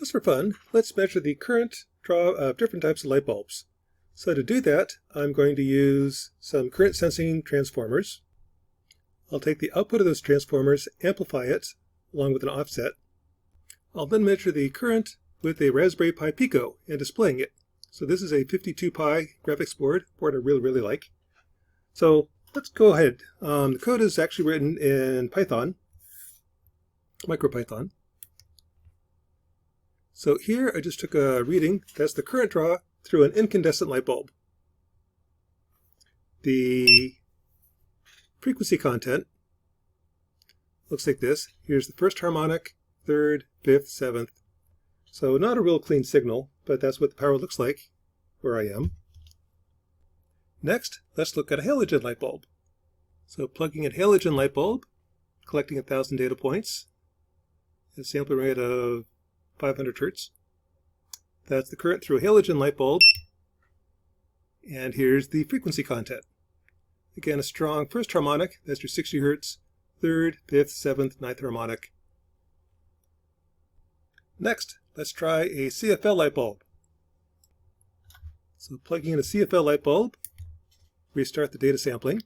Just for fun, let's measure the current draw of different types of light bulbs. So to do that, I'm going to use some current sensing transformers. I'll take the output of those transformers, amplify it, along with an offset. I'll then measure the current with a Raspberry Pi Pico and displaying it. So this is a 52 Pi graphics board I really like. So let's go ahead. The code is actually written in Python, MicroPython. So here I just took a reading. That's the current draw through an incandescent light bulb. The frequency content looks like this. Here's the first harmonic, third, fifth, seventh. So not a real clean signal, but that's what the power looks like where I am. Next, let's look at a halogen light bulb. So plugging in halogen light bulb, collecting 1,000 data points, a sampling rate of 500 Hertz. That's the current through a halogen light bulb. And here's the frequency content. Again, a strong first harmonic, that's your 60 Hertz, third, fifth, seventh, ninth harmonic. Next, let's try a CFL light bulb. So plugging in a CFL light bulb, restart the data sampling.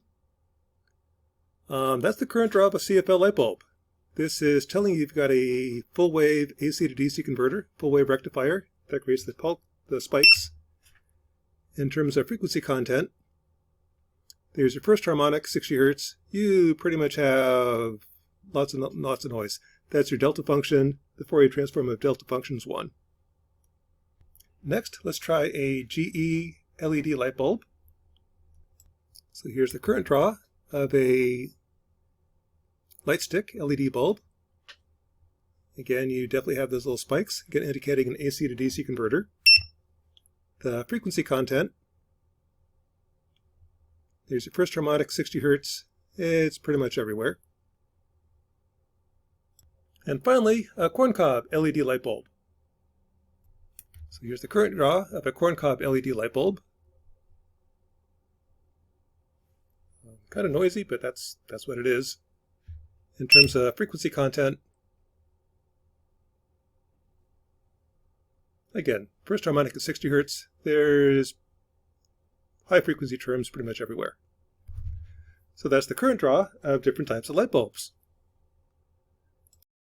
That's the current draw of a CFL light bulb. This is telling you you've got a full wave AC to DC converter, full wave rectifier that creates the spikes. In terms of frequency content, there's your first harmonic, 60 Hertz. You pretty much have lots of noise. That's your delta function. The Fourier transform of delta function is 1. Next, let's try a GE LED light bulb. So here's the current draw of a light stick LED bulb. Again, you definitely have those little spikes, again indicating an AC to DC converter. The frequency content, there's your first harmonic, 60 Hertz. It's pretty much everywhere. And finally, a corncob LED light bulb. So here's the current draw of a corncob LED light bulb. Kind of noisy, but that's what it is. In terms of frequency content, again, first harmonic is 60 Hertz. There's high frequency terms pretty much everywhere. So that's the current draw of different types of light bulbs.